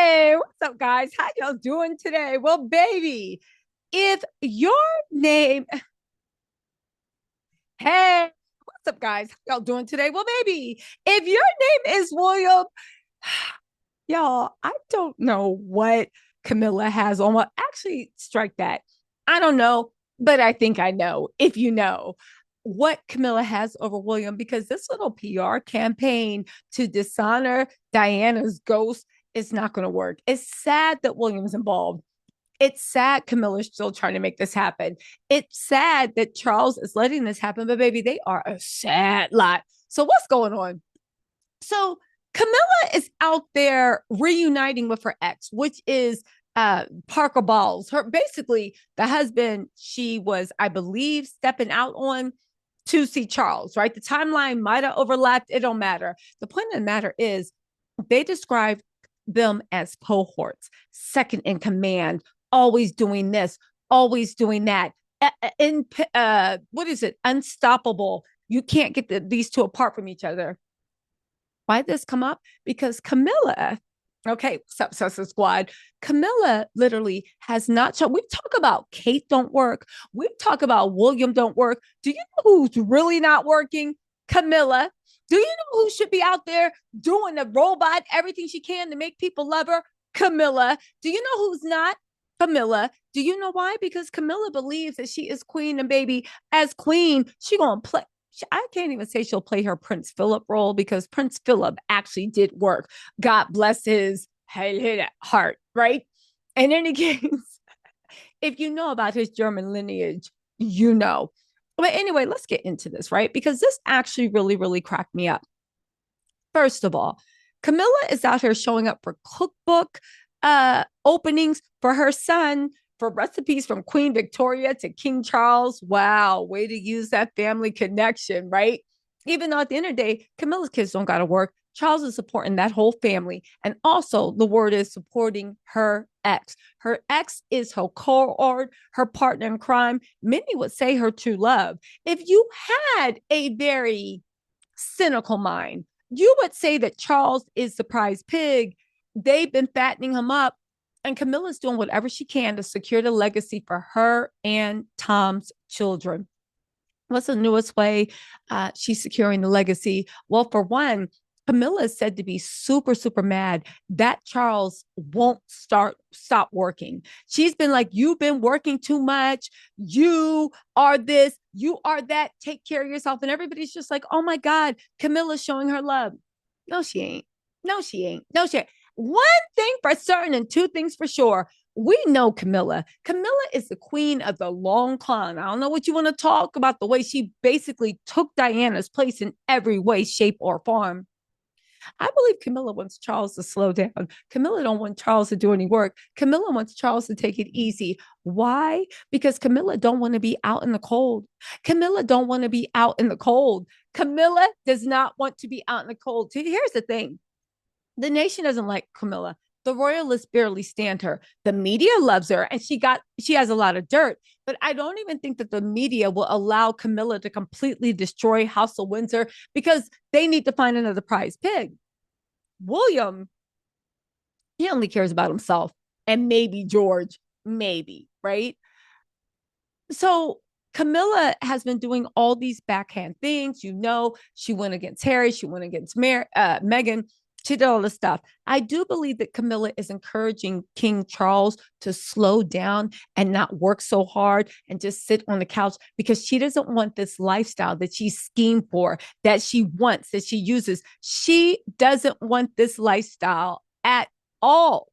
Hey, what's up, guys? How y'all doing today? Well, baby, if your name, hey, what's up, guys? How y'all doing today? Well, baby, if your name is William, y'all, I don't know what Camilla has on. Well, actually, strike that. I don't know, but I think I know if you know what Camilla has over William, because this little PR campaign to dishonor Diana's ghost is not going to work. It's sad that William's involved. It's sad Camilla's still trying to make this happen. It's sad that Charles is letting this happen, but baby, they are a sad lot. So what's going on? So Camilla is out there reuniting with her ex, which is Parker Bowles. Her basically the husband she was, I believe, stepping out on to see Charles, right? The timeline might have overlapped. It don't matter. The point of the matter is they describe them as cohorts, second in command, always doing this, always doing that. In what is it? Unstoppable. You can't get these two apart from each other. Why did this come up? Because Camilla, okay, Sussex Squad, Camilla literally has not shown. We've talked about Kate don't work. We've talked about William don't work. Do you know who's really not working? Camilla. Do you know who should be out there doing the robot, everything she can to make people love her? Camilla. Do you know who's not? Camilla. Do you know why? Because Camilla believes that she is queen, and baby, as queen, she gonna play. I can't even say she'll play her Prince Philip role, because Prince Philip actually did work. God bless his heart, right? In any case, if you know about his German lineage, you know. But anyway, let's get into this, right? Because this actually really, really cracked me up. First of all, Camilla is out here showing up for cookbook openings for her son, for recipes from Queen Victoria to King Charles. Wow, way to use that family connection, right? Even though at the end of the day, Camilla's kids don't got to work. Charles is supporting that whole family. And also, the word is supporting her ex. Her ex is her cohort, her partner in crime. Many would say her true love. If you had a very cynical mind, you would say that Charles is the prize pig. They've been fattening him up, and Camilla's doing whatever she can to secure the legacy for her and Tom's children. What's the newest way she's securing the legacy? Well, for one, Camilla is said to be super, super mad that Charles won't stop working. She's been like, you've been working too much. You are this, you are that. Take care of yourself. And everybody's just like, oh my God, Camilla's showing her love. No, she ain't. No, she ain't. No, she ain't. One thing for certain and two things for sure. We know Camilla. Camilla is the queen of the long con. I don't know what you want to talk about, the way she basically took Diana's place in every way, shape, or form. I believe Camilla wants Charles to slow down. Camilla don't want Charles to do any work. Camilla wants Charles to take it easy. Why? Because Camilla don't want to be out in the cold. Camilla don't want to be out in the cold. Camilla does not want to be out in the cold. Here's the thing. The nation doesn't like Camilla. The royalists barely stand her. The media loves her, and she has a lot of dirt. But I don't even think that the media will allow Camilla to completely destroy House of Windsor, because they need to find another prize pig. William, he only cares about himself and maybe George, maybe, right? So Camilla has been doing all these backhand things. You know, she went against Harry, she went against Meghan. She did all this stuff. I do believe that Camilla is encouraging King Charles to slow down and not work so hard and just sit on the couch, because she doesn't want this lifestyle that she schemed for, that she wants, that she uses. She doesn't want this lifestyle at all,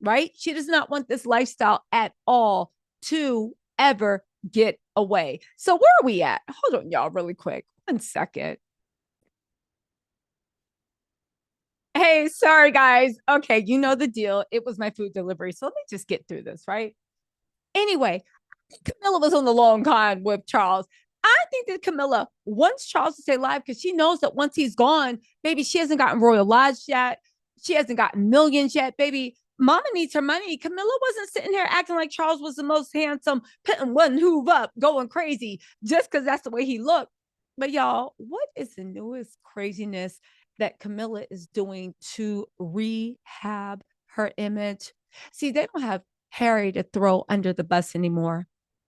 right? She does not want this lifestyle at all to ever get away. So where are we at? Hold on, y'all, really quick. 1 second. Hey, sorry guys. Okay, you know the deal. It was my food delivery. So let me just get through this, right? Anyway, Camilla was on the long con with Charles. I think that Camilla wants Charles to stay alive, because she knows that once he's gone, baby, she hasn't gotten royal lodge yet. She hasn't gotten millions yet, baby. Mama needs her money. Camilla wasn't sitting here acting like Charles was the most handsome, putting one hoof up, going crazy just because that's the way he looked. But y'all, what is the newest craziness that Camilla is doing to rehab her image. See, they don't have Harry to throw under the bus anymore.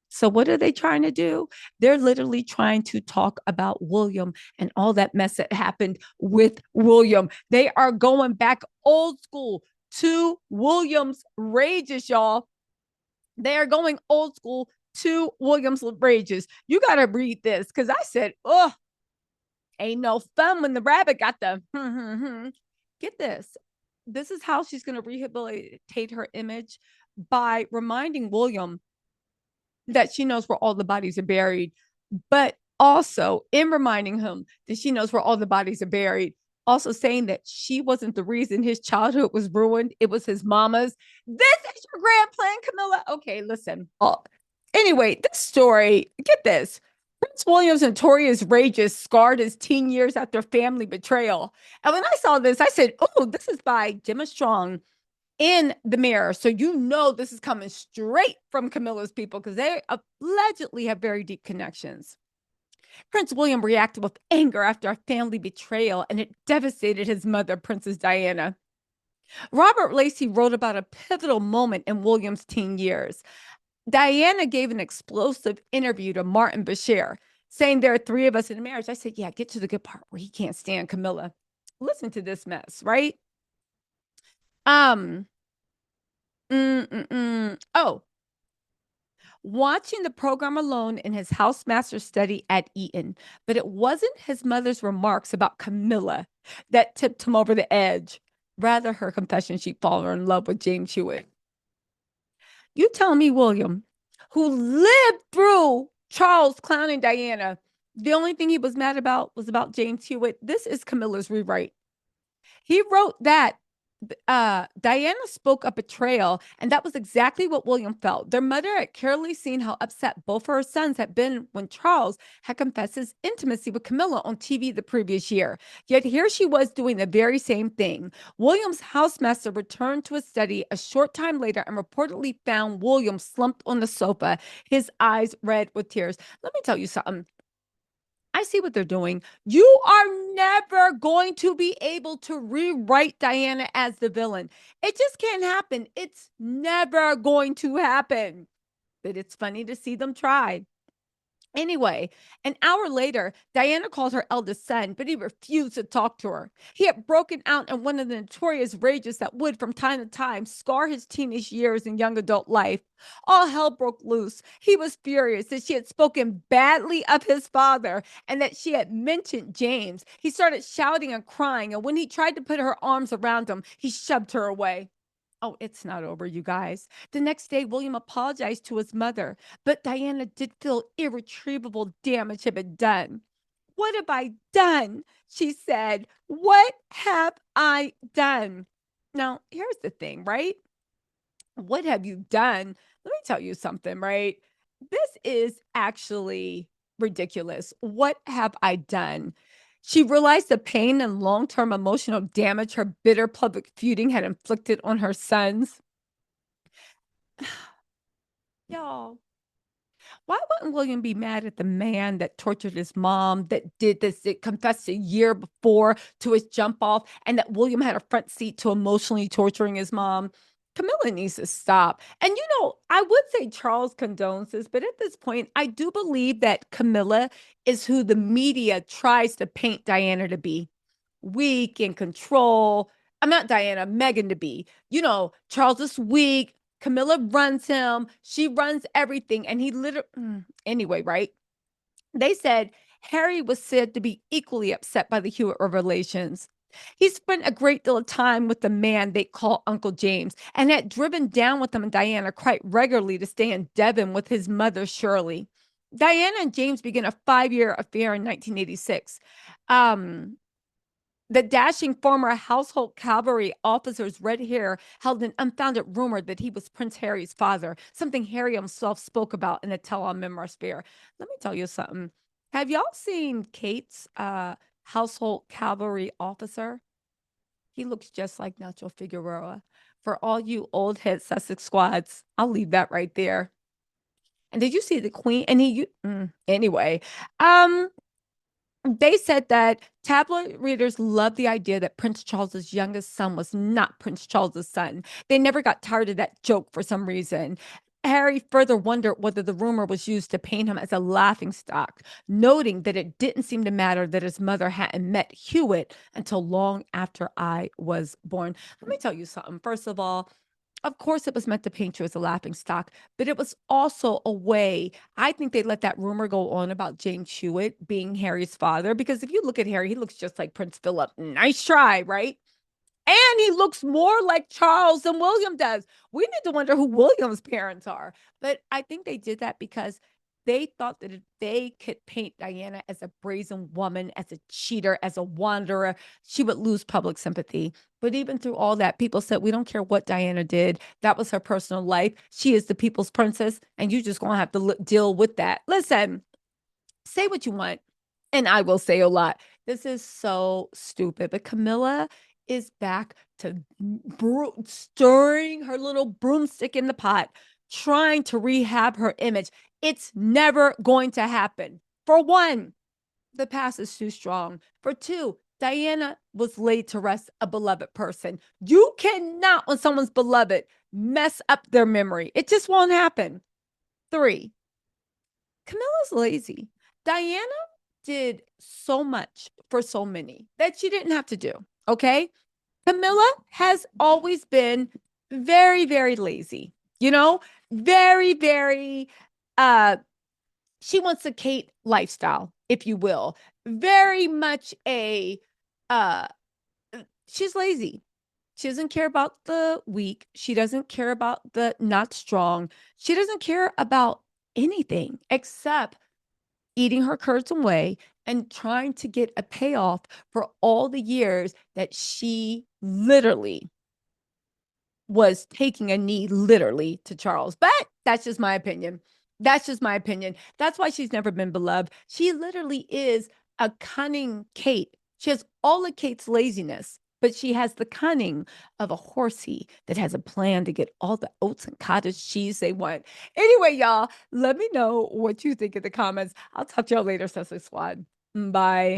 So what are they trying to do? They're literally trying to talk about William and all that mess that happened with William. They are going back old school to William's rages, y'all. They are going old school to William's rages. You got to read this because I said, oh, ain't no fun when the rabbit got the get this. This is how she's going to rehabilitate her image by reminding William that she knows where all the bodies are buried, but also in reminding him that she knows where all the bodies are buried, also saying that she wasn't the reason his childhood was ruined. It was his mama's. This is your grand plan, Camilla. Okay, listen. Anyway, this story, get this. Prince William's notorious rages scarred his teen years after family betrayal. And when I saw this, I said, oh, this is by Gemma Strong in the Mirror. So you know this is coming straight from Camilla's people because they allegedly have very deep connections. Prince William reacted with anger after a family betrayal, and it devastated his mother, Princess Diana. Robert Lacey wrote about a pivotal moment in William's teen years. Diana gave an explosive interview to Martin Bashir, saying there are three of us in a marriage. I said, yeah, get to the good part where he can't stand Camilla. Listen to this mess, right? Oh, watching the program alone in his housemaster's study at Eton, but it wasn't his mother's remarks about Camilla that tipped him over the edge. Rather, her confession she'd fallen in love with James Hewitt. You tell me, William, who lived through Charles clowning Diana, the only thing he was mad about was about James Hewitt. This is Camilla's rewrite. He wrote that Diana spoke a betrayal, and that was exactly what William felt. Their mother had carefully seen how upset both of her sons had been when Charles had confessed his intimacy with Camilla on TV the previous year. Yet here she was doing the very same thing. William's housemaster returned to his study a short time later and reportedly found William slumped on the sofa, his eyes red with tears. Let me tell you something. I see what they're doing. You are never going to be able to rewrite Diana as the villain. It just can't happen. It's never going to happen. But it's funny to see them try. Anyway, an hour later, Diana called her eldest son, but he refused to talk to her. He had broken out in one of the notorious rages that would, from time to time, scar his teenage years and young adult life. All hell broke loose. He was furious that she had spoken badly of his father and that she had mentioned James. He started shouting and crying, and when he tried to put her arms around him, he shoved her away. Oh, it's not over, you guys. The next day, William apologized to his mother, but Diana did feel irretrievable damage had been done. What have I done? She said. What have I done? Now, here's the thing, right? What have you done? Let me tell you something, right? This is actually ridiculous. What have I done? She realized the pain and long term emotional damage her bitter public feuding had inflicted on her sons. Y'all, why wouldn't William be mad at the man that tortured his mom, that did this, that confessed a year before to his jump off, and that William had a front seat to emotionally torturing his mom? Camilla needs to stop. And I would say Charles condones this, but at this point, I do believe that Camilla is who the media tries to paint Diana to be: weak and control. I'm not Diana, Megan to be. Charles is weak. Camilla runs him. She runs everything. And he literally, anyway, right? They said Harry was said to be equally upset by the Hewitt revelations. He spent a great deal of time with the man they call Uncle James and had driven down with him and Diana quite regularly to stay in Devon with his mother, Shirley. Diana and James began a 5-year affair in 1986. The dashing former household cavalry officer's red hair held an unfounded rumor that he was Prince Harry's father, something Harry himself spoke about in a tell-all memoir sphere. Let me tell you something. Have y'all seen Kate's household cavalry officer? He looks just like Nacho Figueroa. For all you old head Sussex squads, I'll leave that right there. And did you see the Queen? And anyway, They said that tabloid readers loved the idea that Prince Charles's youngest son was not Prince Charles's son. They never got tired of that joke for some reason. Harry further wondered whether the rumor was used to paint him as a laughingstock, noting that it didn't seem to matter that his mother hadn't met Hewitt until long after I was born. Let me tell you something. First of all, of course, it was meant to paint you as a laughing stock, but it was also a way. I think they let that rumor go on about James Hewitt being Harry's father, because if you look at Harry, he looks just like Prince Philip. Nice try, right? And he looks more like Charles than William does. We need to wonder who William's parents are. But I think they did that because they thought that if they could paint Diana as a brazen woman, as a cheater, as a wanderer, she would lose public sympathy. But even through all that, people said, we don't care what Diana did. That was her personal life. She is the people's princess, and you just going to have to deal with that. Listen, say what you want, and I will say a lot. This is so stupid. But Camilla is back to stirring her little broomstick in the pot, trying to rehab her image. It's never going to happen. For one, the past is too strong. For two, Diana was laid to rest a beloved person. You cannot, when someone's beloved, mess up their memory. It just won't happen. Three, Camilla's lazy. Diana did so much for so many that she didn't have to do. Okay. Camilla has always been very, very lazy, you know, very, very, she wants a Kate lifestyle, if you will. Very much uh, she's lazy. She doesn't care about the weak. She doesn't care about the not strong. She doesn't care about anything except eating her curds away and trying to get a payoff for all the years that she literally was taking a knee literally to Charles. But that's just my opinion. That's just my opinion. That's why she's never been beloved. She literally is a cunning Kate. She has all of Kate's laziness, but she has the cunning of a horsey that has a plan to get all the oats and cottage cheese they want. Anyway, y'all, let me know what you think in the comments. I'll talk to y'all later, Sussex Squad. Bye.